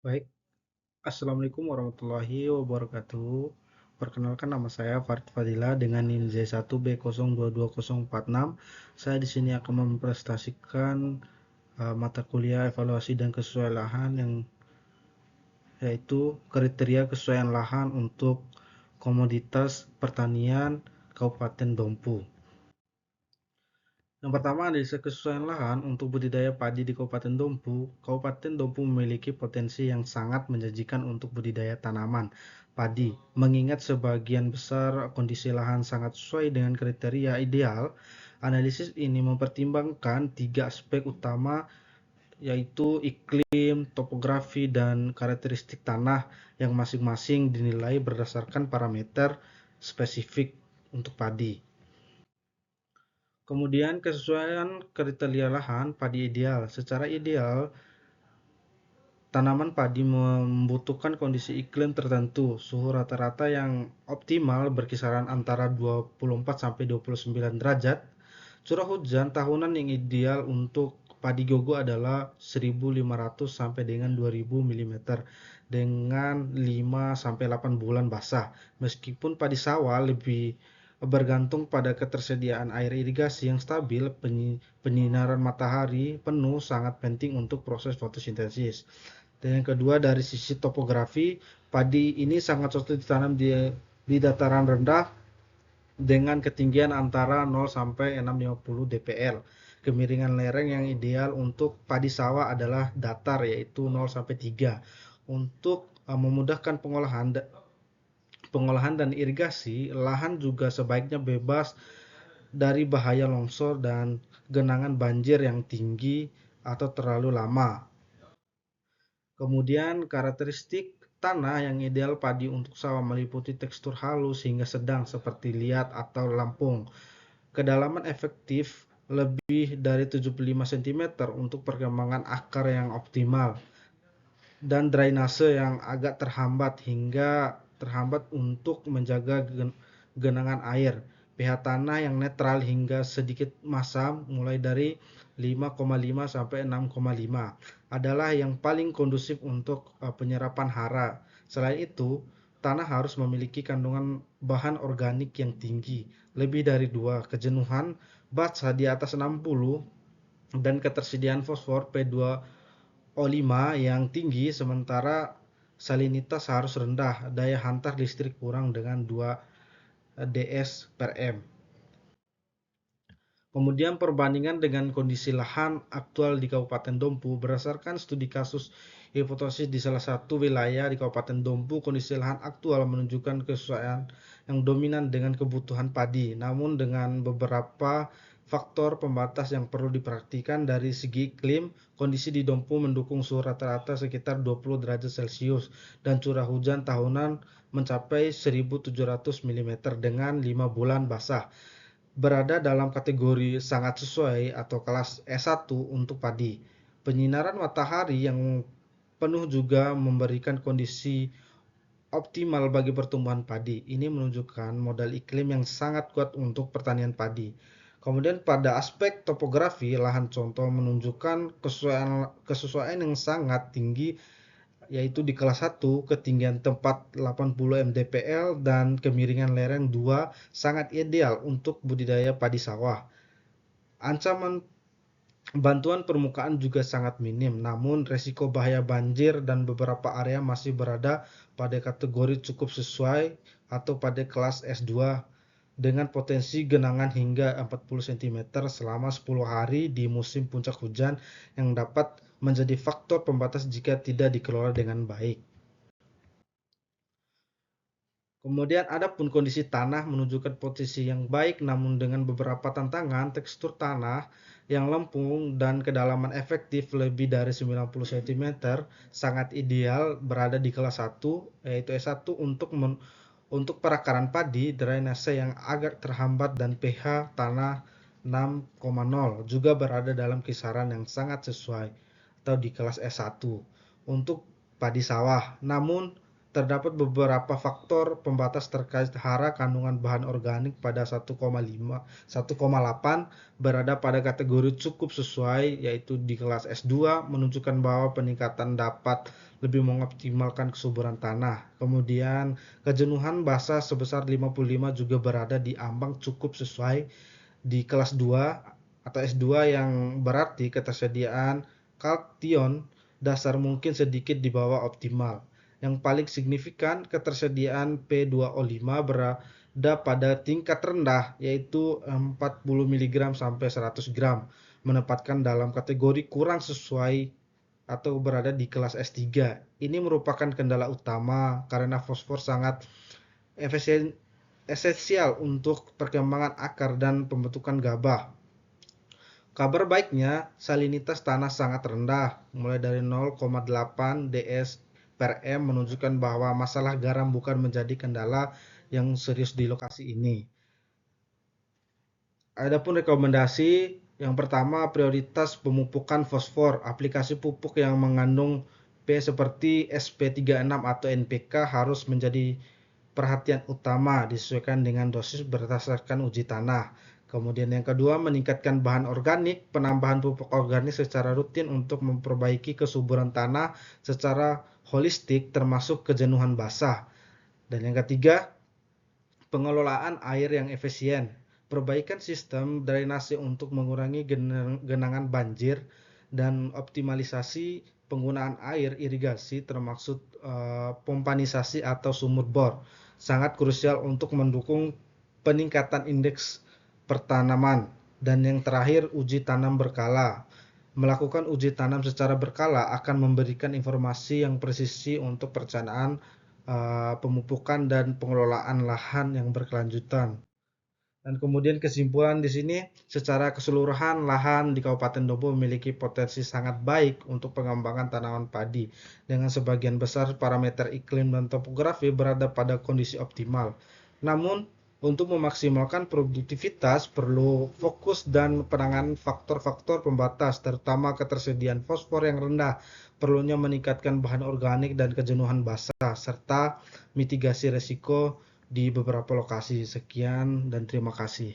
Baik, Assalamualaikum warahmatullahi wabarakatuh. Perkenalkan nama saya Farid Fadila dengan NIM Z1B022046. Saya di sini akan mempresentasikan mata kuliah evaluasi dan kesesuaian lahan yang yaitu kriteria kesesuaian lahan untuk komoditas pertanian Kabupaten Dompu. Yang pertama, analisa kesesuaian lahan untuk budidaya padi di Kabupaten Dompu. Kabupaten Dompu memiliki potensi yang sangat menjanjikan untuk budidaya tanaman padi. Mengingat sebagian besar kondisi lahan sangat sesuai dengan kriteria ideal, analisis ini mempertimbangkan tiga aspek utama, yaitu iklim, topografi, dan karakteristik tanah yang masing-masing dinilai berdasarkan parameter spesifik untuk padi. Kemudian kesesuaian kriteria lahan padi ideal. Secara ideal, tanaman padi membutuhkan kondisi iklim tertentu, suhu rata-rata yang optimal berkisaran antara 24-29 derajat. Curah hujan tahunan yang ideal untuk padi gogo adalah 1.500 sampai dengan 2.000 mm dengan 5-8 bulan basah. Meskipun padi sawah lebih bergantung pada ketersediaan air irigasi yang stabil, penyinaran matahari penuh sangat penting untuk proses fotosintesis. Dan yang kedua, dari sisi topografi, padi ini sangat cocok ditanam di dataran rendah dengan ketinggian antara 0 sampai 650 dpl. Kemiringan lereng yang ideal untuk padi sawah adalah datar, yaitu 0 sampai 3. Untuk memudahkan pengolahan dan irigasi, lahan juga sebaiknya bebas dari bahaya longsor dan genangan banjir yang tinggi atau terlalu lama. Kemudian karakteristik tanah yang ideal padi untuk sawah meliputi tekstur halus hingga sedang seperti liat atau lampung. Kedalaman efektif lebih dari 75 cm untuk perkembangan akar yang optimal. Dan drainase yang agak terhambat untuk menjaga genangan air. pH tanah yang netral hingga sedikit masam mulai dari 5,5 sampai 6,5 adalah yang paling kondusif untuk penyerapan hara. Selain itu, tanah harus memiliki kandungan bahan organik yang tinggi, lebih dari 2, kejenuhan BATSA di atas 60, dan ketersediaan fosfor P2O5 yang tinggi, sementara salinitas harus rendah, daya hantar listrik kurang dengan 2 ds per m. Kemudian perbandingan dengan kondisi lahan aktual di Kabupaten Dompu. Berdasarkan studi kasus hipotesis di salah satu wilayah di Kabupaten Dompu, kondisi lahan aktual menunjukkan kesesuaian yang dominan dengan kebutuhan padi. Namun dengan beberapa faktor pembatas yang perlu diperhatikan. Dari segi iklim, kondisi di Dompu mendukung suhu rata-rata sekitar 20 derajat Celcius dan curah hujan tahunan mencapai 1.700 mm dengan 5 bulan basah, berada dalam kategori sangat sesuai atau kelas S1 untuk padi. Penyinaran matahari yang penuh juga memberikan kondisi optimal bagi pertumbuhan padi. Ini menunjukkan modal iklim yang sangat kuat untuk pertanian padi. Kemudian pada aspek topografi, lahan contoh menunjukkan kesesuaian yang sangat tinggi, yaitu di kelas 1 ketinggian tempat 80 mdpl dan kemiringan lereng 2 sangat ideal untuk budidaya padi sawah. Ancaman bantuan permukaan juga sangat minim, namun resiko bahaya banjir dan beberapa area masih berada pada kategori cukup sesuai atau pada kelas S2 dengan potensi genangan hingga 40 cm selama 10 hari di musim puncak hujan yang dapat menjadi faktor pembatas jika tidak dikelola dengan baik. Kemudian adapun kondisi tanah menunjukkan potensi yang baik, namun dengan beberapa tantangan. Tekstur tanah yang lempung dan kedalaman efektif lebih dari 90 cm sangat ideal berada di kelas 1, yaitu S1 untuk perakaran padi. Drainase yang agak terhambat dan pH tanah 6,0 juga berada dalam kisaran yang sangat sesuai atau di kelas S1 untuk padi sawah. Namun terdapat beberapa faktor pembatas terkait hara kandungan bahan organik pada 1,8 berada pada kategori cukup sesuai, yaitu di kelas S2 menunjukkan bahwa peningkatan dapat lebih mengoptimalkan kesuburan tanah. Kemudian kejenuhan basah sebesar 55 juga berada di ambang cukup sesuai di kelas 2 atau S2, yang berarti ketersediaan kaltion dasar mungkin sedikit di bawah optimal. Yang paling signifikan, ketersediaan P2O5 berada pada tingkat rendah, yaitu 40 mg sampai 100 gram, menempatkan dalam kategori kurang sesuai atau berada di kelas S3. Ini merupakan kendala utama karena fosfor sangat esensial untuk perkembangan akar dan pembentukan gabah. Kabar baiknya, salinitas tanah sangat rendah, mulai dari 0,8 ds per m, menunjukkan bahwa masalah garam bukan menjadi kendala yang serius di lokasi ini. Adapun rekomendasi, yang pertama, prioritas pemupukan fosfor. Aplikasi pupuk yang mengandung P seperti SP36 atau NPK harus menjadi perhatian utama, disesuaikan dengan dosis berdasarkan uji tanah. Kemudian yang kedua, meningkatkan bahan organik, penambahan pupuk organik secara rutin untuk memperbaiki kesuburan tanah secara holistik termasuk kejenuhan basah. Dan yang ketiga, pengelolaan air yang efisien. Perbaikan sistem drainase untuk mengurangi genangan banjir dan optimalisasi penggunaan air irigasi termasuk pompanisasi atau sumur bor sangat krusial untuk mendukung peningkatan indeks pertanaman. Dan yang terakhir, uji tanam berkala. Melakukan uji tanam secara berkala akan memberikan informasi yang presisi untuk perencanaan pemupukan dan pengelolaan lahan yang berkelanjutan. Dan kemudian kesimpulan di sini, secara keseluruhan lahan di Kabupaten Dompu memiliki potensi sangat baik untuk pengembangan tanaman padi, dengan sebagian besar parameter iklim dan topografi berada pada kondisi optimal. Namun, untuk memaksimalkan produktivitas perlu fokus dan penanganan faktor-faktor pembatas, terutama ketersediaan fosfor yang rendah, perlunya meningkatkan bahan organik dan kejenuhan basah, serta mitigasi risiko di beberapa lokasi. Sekian dan terima kasih.